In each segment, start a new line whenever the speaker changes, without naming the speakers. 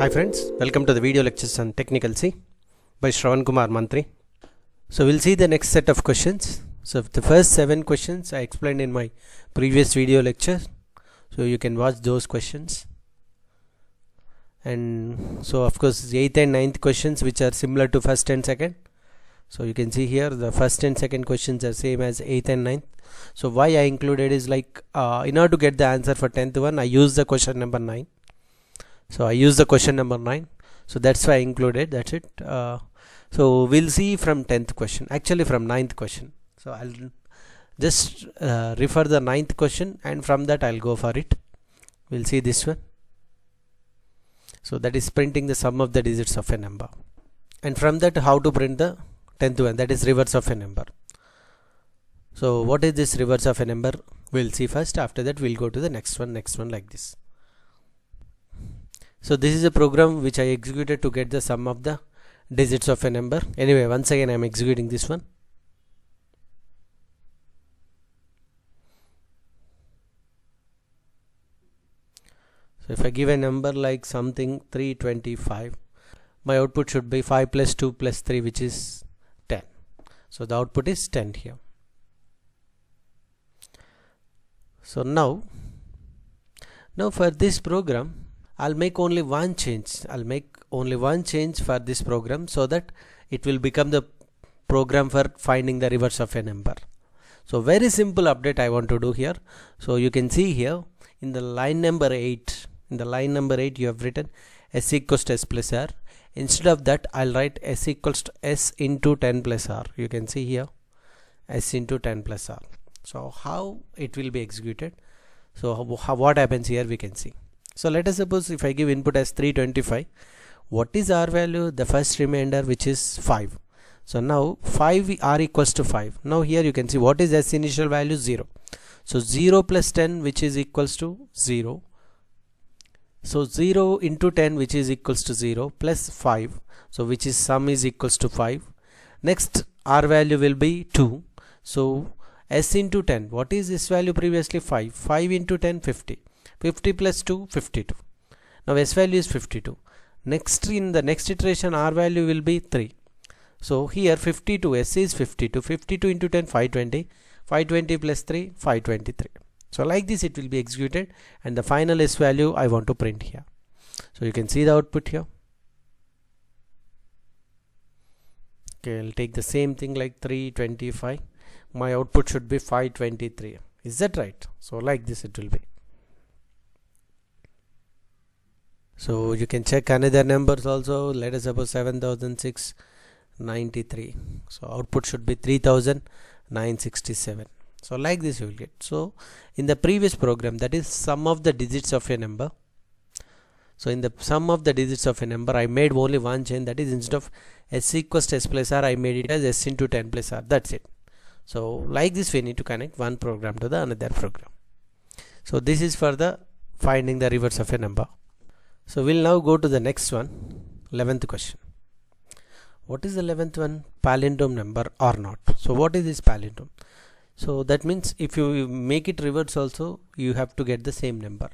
Hi friends, welcome to the video lectures on Technical C by Shravan Kumar Manthri. So we'll see the next set of questions. So the first 7 questions I explained in my previous video lecture, so you can watch those questions. And so of course the 8th and 9th questions which are similar to first and second. So you can see here the first and second questions are same as 8th and 9th. So why I included is like in order to get the answer for 10th one, I use the question number 9. So I use the question number 9. So that's why I included, that's it. So we'll see from 10th question, actually from 9th question. So I'll just refer the 9th question and from that I'll go for it. We'll see this one. So that is printing the sum of the digits of a number. And from that how to print the 10th one, that is reverse of a number. So what is this reverse of a number? We'll see first. After that we'll go to the next one like this. So this is a program which I executed to get the sum of the digits of a number. Anyway, once again I am executing this one. So if I give a number like something 325, my output should be 5 plus 2 plus 3, which is 10. So the output is 10 here. So now for this program I'll make only one change. I'll make only one change for this program so that it will become the program for finding the reverse of a number. So very simple update I want to do here. So you can see here in the line number 8, you have written s equals to s plus r. Instead of that I'll write s equals to s into 10 plus r. You can see here s into 10 plus r. So how it will be executed? So what happens here we can see. So let us suppose if I give input as 325, what is r value? The first remainder, which is 5. So now 5 r equals to 5. Now here you can see what is s initial value? 0. So 0 plus 10, which is equals to 0. So 0 into 10, which is equals to 0, plus 5, so which is sum is equals to 5. Next r value will be 2. So s into 10, what is this value previously? 5. 5 into 10, 50. 50 plus 2, 52. Now s value is 52. Next, in the next iteration r value will be 3. So here 52, s is 52. 52 into 10, 520. 520 plus 3, 523. So like this it will be executed, and the final s value I want to print here. So you can see the output here. Okay, I'll take the same thing like 325. My output should be 523. Is that right? So like this it will be. So you can check another numbers also. Let us suppose 7693. So output should be 3967. So like this you will get. So in the previous program, that is sum of the digits of a number. So in the sum of the digits of a number, I made only one change, that is instead of s equals to s plus r, I made it as s into 10 plus r. That's it. So like this we need to connect one program to the another program. So this is for the finding the reverse of a number. So we'll now go to the next one, 11th question. What is the 11th one? Palindrome number or not. So what is this palindrome? So that means if you make it reverse also, you have to get the same number.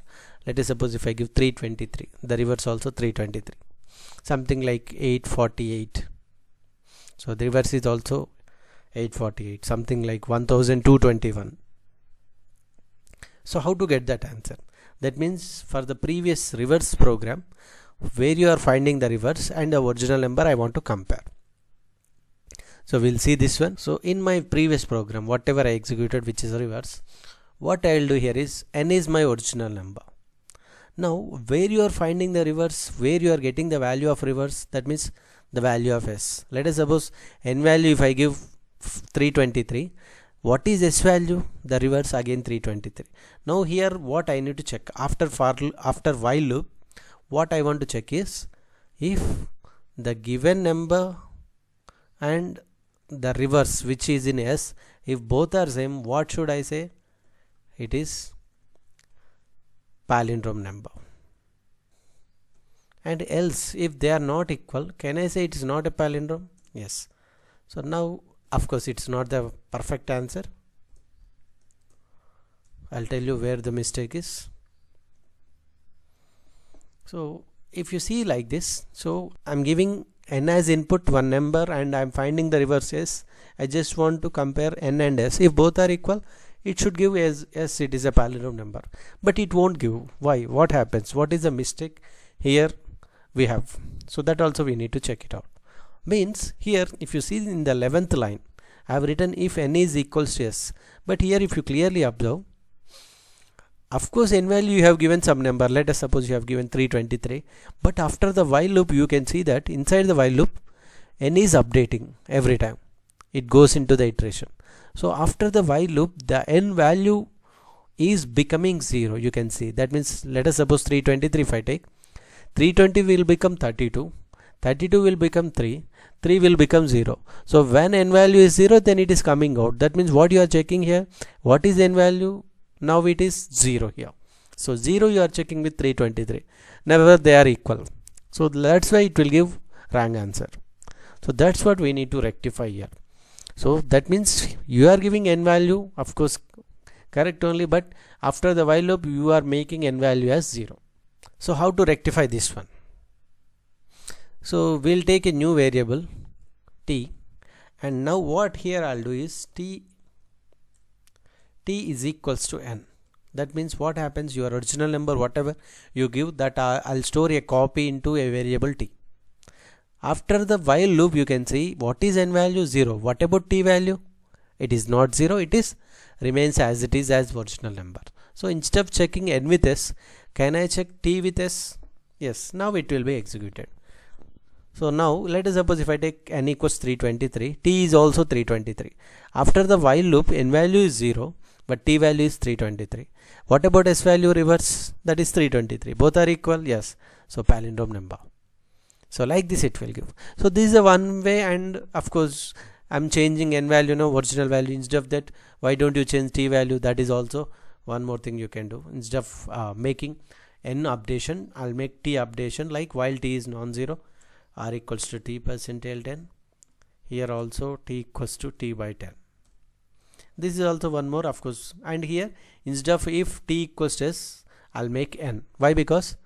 Let us suppose if I give 323, the reverse also 323. Something like 848. So the reverse is also 848. Something like 1221. So how to get that answer? That means for the previous reverse program, where you are finding the reverse and the original number, I want to compare. So we'll see this one. So in my previous program, whatever I executed which is reverse, what I will do here is n is my original number. Now where you are finding the reverse, where you are getting the value of reverse, that means the value of s. Let us suppose n value if I give 323, what is s value? The reverse again 323. Now here what I need to check after while loop, what I want to check is if the given number and the reverse which is in s, if both are same, what should I say? It is palindrome number. And else if they are not equal, can I say it is not a palindrome? Yes. So now of course it's not the perfect answer. I'll tell you where the mistake is. So if you see like this, so I'm giving n as input one number and I'm finding the reverse s. I just want to compare n and s. If both are equal, it should give as yes, it is a palindrome number, but it won't give. Why? What happens? What is the mistake here we have? So that also we need to check it out. Means here if you see in the 11th line, I have written if n is equals to s, but here if you clearly observe, of course n value you have given some number, let us suppose you have given 323, but after the while loop you can see that inside the while loop n is updating every time it goes into the iteration. So after the while loop the n value is becoming 0, you can see. That means let us suppose 323, if I take 320 will become 32, 32 will become 3, 3 will become 0. So when n value is 0, then it is coming out. That means what you are checking here, what is n value? Now it is 0 here. So 0 you are checking with 323. Never they are equal. So that's why it will give wrong answer. So that's what we need to rectify here. So that means you are giving n value, of course correct only, but after the while loop you are making n value as 0. So how to rectify this one? So we'll take a new variable t, and now what here I'll do is t is equals to n. That means what happens, your original number whatever you give, that I'll store a copy into a variable t. After the while loop you can see what is n value? 0. What about t value? It is not 0, it is remains as it is as original number. So instead of checking n with s, can I check t with s? Yes, now it will be executed. So now let us suppose if I take n equals 323, t is also 323. After the while loop n value is 0, but t value is 323. What about s value reverse? That is 323. Both are equal? Yes. So palindrome number. So like this it will give. So this is a one way, and of course I'm changing n value now, original value. Instead of that, why don't you change t value? That is also one more thing you can do. Instead of making n updation, I'll make t updation, like while t is non-zero, r equals to t percentile 10. Here also t equals to t by 10. This is also one more, of course. And here instead of if t equals to s, I'll make n. Why? Because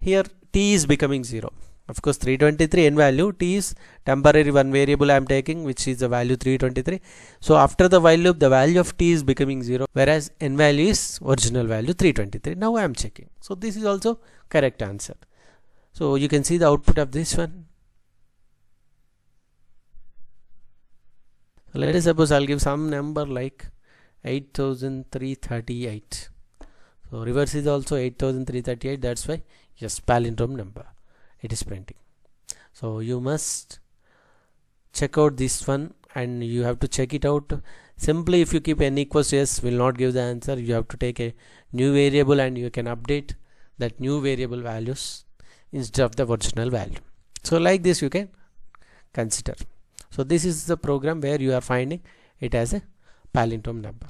here t is becoming 0. Of course 323 n value, t is temporary one variable I am taking, which is the value 323. So after the while loop the value of t is becoming 0, whereas n value is original value 323. Now I am checking. So this is also correct answer. So you can see the output of this one. Let us suppose I'll give some number like 8338. So reverse is also 8338. That's why yes, palindrome number it is printing. So you must check out this one, and you have to check it out. Simply if you keep n equals to s, will not give the answer. You have to take a new variable and you can update that new variable values instead of the original value. So like this you can consider. So this is the program where you are finding it as a palindrome number.